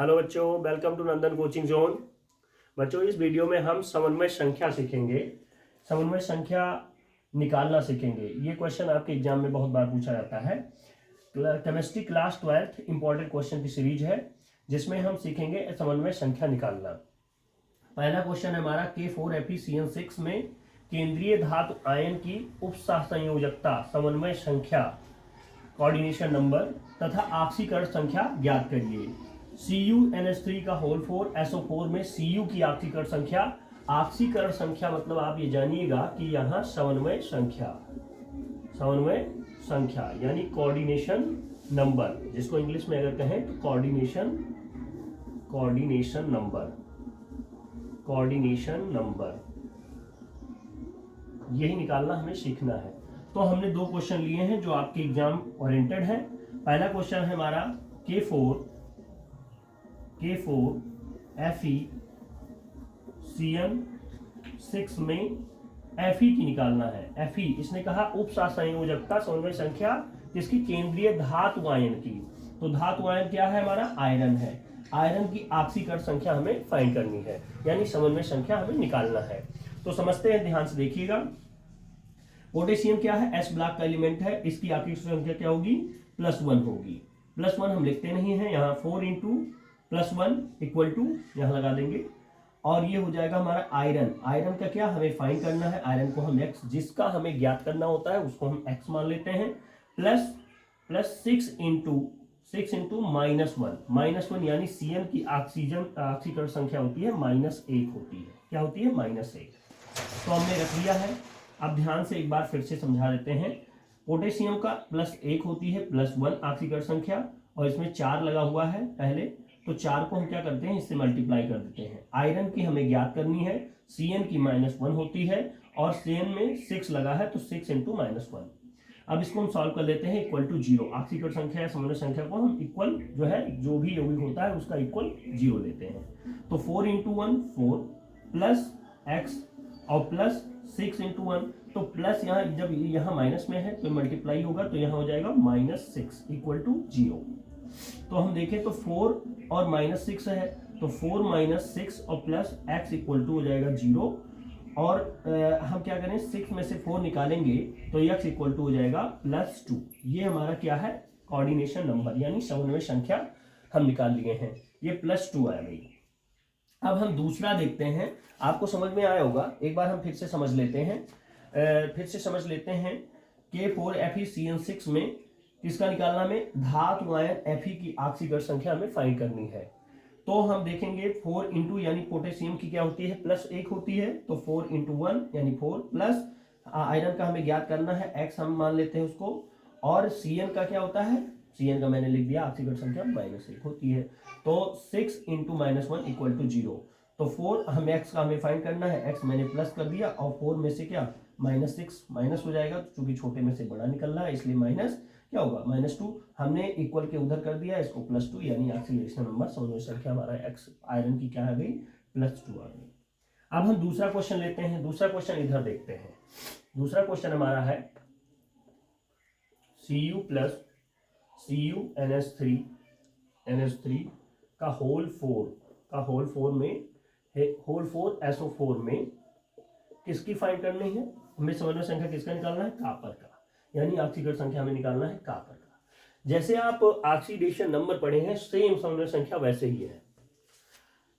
Hello बच्चों, welcome to Nandan coaching zone. बच्चों, इस वीडियो में हम समन्वय संख्या सीखेंगे। समन्वय संख्या निकालना सीखेंगे। ये क्वेश्चन आपके एग्जाम में बहुत बार पूछा जाता है। Chemistry class 12th important question की सीरीज है, जिसमें हम सीखेंगे समन्वय संख्या निकालना। पहला क्वेश्चन है हमारा K4FeCN6 में केंद्रीय धातु आयन की उपसंयोजकता समन्वय संख्या कोऑर्डिनेशन नंबर तथा ऑक्सीकरण संख्या ज्ञात करिए। CuNH3 का होल 4 SO4 में Cu की ऑक्सीकरण संख्या। ऑक्सीकरण संख्या मतलब आप ये जानिएगा कि यहाँ समन्वय संख्या यानी कोऑर्डिनेशन नंबर, जिसको इंग्लिश में अगर कहें तो कोऑर्डिनेशन नंबर यही निकालना हमें सीखना है। तो हमने दो क्वेश्चन लिए हैं जो आपके एग्जाम ओरिएंटेड है। पहला क्वेश्चन है हमारा K4FeCN6 में Fe की निकालना है। Fe इसने कहा उपसंयोजकता समन्वय संख्या जिसकी केंद्रीय धातु आयन की। तो धातु आयन क्या है हमारा? आयरन है। आयरन की ऑक्सीकरण संख्या हमें फाइंड करनी है, यानी समन्वय संख्या हमें निकालना है। तो समझते हैं, ध्यान से देखिएगा। पोटेशियम क्या है? एस ब्लॉक का एलिमेंट है। इसकी ऑक्सीकरण संख्या क्या होगी? +1 होगी। +1 हम लिखते नहीं है, यहाँ 4 × +1 = यहाँ लगा देंगे। और ये हो जाएगा हमारा आयरन। आयरन का क्या हमें फाइंड करना है? आयरन को हम x, जिसका हमें ज्ञात करना होता है उसको हम x मान लेते हैं। प्लस 6 × -1 यानी Cn की ऑक्सीकरण संख्या होती है -1 होती है। क्या होती है? -1। तो हमने रख लिया है। अब ध्यान से एक बार फिर से समझा देते हैं। पोटेशियम का +1 होती है, +1 ऑक्सीकरण संख्या, और इसमें 4 लगा हुआ है पहले, तो 4 को हम क्या करते हैं? इससे मल्टीप्लाई कर देते हैं। आयरन की हमें ज्ञात करनी है, Cn की -1 होती है, और Cn में 6 लगा है तो 6 × -1। अब इसको हम सॉल्व कर लेते हैं। =0 ऑक्सीकरण संख्या या समन्वय संख्या को हम इक्वल जो है, जो भी यौगिक होता है उसका इक्वल 0 लेते हैं। तो 4 × 1 4 प्लस x और प्लस 6 × 1, तो प्लस यहाँ जब यहाँ माइनस में है तो मल्टीप्लाई होगा, तो यहाँ हो जाएगा -6 = 0। तो हम देखें तो 4 और -6 है, तो 4 - 6 और प्लस x = हो जाएगा 0। और हम क्या करें? 6 में से 4 निकालेंगे तो x = हो जाएगा +2। ये हमारा क्या है? कोऑर्डिनेशन नंबर यानी समन्वय संख्या हम निकाल लिए हैं। ये +2 आया भाई। अब हम दूसरा देखते हैं। आपको समझ में आया होगा, एक बार हम फिर से समझ लेते हैं। K4FeCN6 में किसका निकालना? में धातु आयन Fe की ऑक्सीकरण संख्या हमें फाइंड करनी है। तो हम देखेंगे 4 × यानी पोटेशियम की क्या होती है? +1 होती है, तो 4 × 1 यानी 4, प्लस आयरन का हमें ज्ञात करना है, x हम मान लेते हैं उसको। और Cn का क्या होता है? Cn का मैंने लिख दिया, ऑक्सीकरण संख्या -1 होती है। तो 6 × -1 = 0। तो 4 हम x का हमें फाइंड करना है, x मैंने प्लस कर दिया, और 4 में से क्या -6 माइनस हो जाएगा, चूंकि छोटे में से बड़ा निकल रहा है इसलिए माइनस क्या होगा? -2। हमने इक्वल के उधर कर दिया, इसको +2 यानी ऑक्सीडेशन नंबर समन्वय संख्या हमारा x आयरन की क्या आ गई? +2 आ गई। अब हम दूसरा क्वेश्चन लेते हैं। दूसरा क्वेश्चन इधर देखते हैं। दूसरा क्वेश्चन हमारा है Cu + NH3 का होल 4 में होल 4 SO4 में किसकी फाइंड करनी है? हमें समन्वय संख्या किसका निकालना है? कॉपर का, यानी ऑक्सीकरण संख्या हमें निकालना है कॉपर का। जैसे आप ऑक्सीडेशन नंबर पढ़े हैं, सेम समन्वय संख्या वैसे ही है।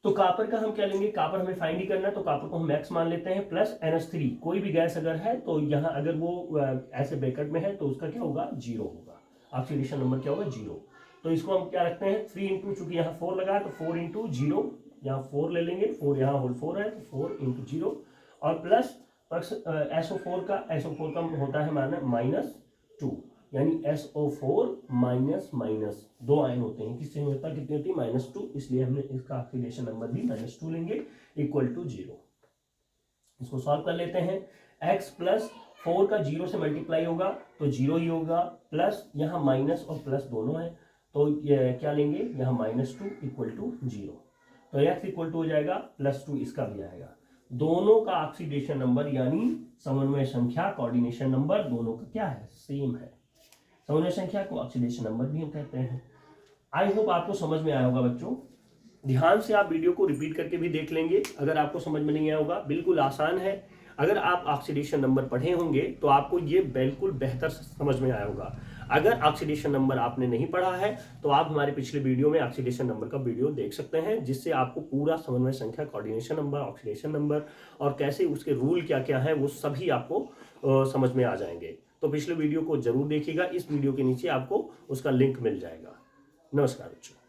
तो कॉपर का हम क्या लेंगे? कॉपर हमें फाइंड ही करना है, तो कॉपर को हम x मान लेते हैं, प्लस NH3। कोई भी गैस अगर है तो यहाँ अगर वो ऐसे ब्रैकेट में है तो उसका क्या होगा? 0 होगा। ऑक्सीडेशन नंबर क्या होगा? 0। तो इसको हम क्या रखते हैं? 3 × चूंकि यहाँ 4 लगा है तो 4 × 0, यहाँ 4 ले लेंगे, 4 यहाँ होल 4 है तो 4 × 0, और प्लस SO4 का होता है -2, यानी SO4 - 2 आयन होते हैं। किससे होता है? कितनी होती है? -2, इसलिए हमने इसका ऑक्सीडेशन नंबर भी -2 लेंगे, = 0। इसको सॉल्व कर लेते हैं। x + 4 का 0 से मल्टीप्लाई होगा तो 0 ही होगा, प्लस यहाँ माइनस और प्लस दोनों है, तो ये क्या लेंगे? यहाँ -2 = 0। तो x = हो जाएगा +2, इसका भी आएगा। दोनों का ऑक्सीडेशन नंबर यानी समन्वय संख्या कोऑर्डिनेशन नंबर दोनों का क्या है? सेम है। समन्वय संख्या को ऑक्सीडेशन नंबर भी हम कहते हैं। आई होप आपको समझ में आया होगा बच्चों। ध्यान से आप वीडियो को रिपीट करके भी देख लेंगे अगर आपको समझ में नहीं आया होगा। बिल्कुल आसान है। अगर आप ऑक्सीडेशन नंबर पढ़े होंगे तो आपको ये बिल्कुल बेहतर समझ में आया होगा। अगर ऑक्सीडेशन नंबर आपने नहीं पढ़ा है तो आप हमारे पिछले वीडियो में ऑक्सीडेशन नंबर का वीडियो देख सकते हैं, जिससे आपको पूरा समन्वय संख्या, कोऑर्डिनेशन नंबर, ऑक्सीडेशन नंबर और कैसे उसके रूल क्या क्या है वो सभी आपको समझ में आ जाएंगे। तो पिछले वीडियो को जरूर देखिएगा। इस वीडियो के नीचे आपको उसका लिंक मिल जाएगा। नमस्कार बच्चों।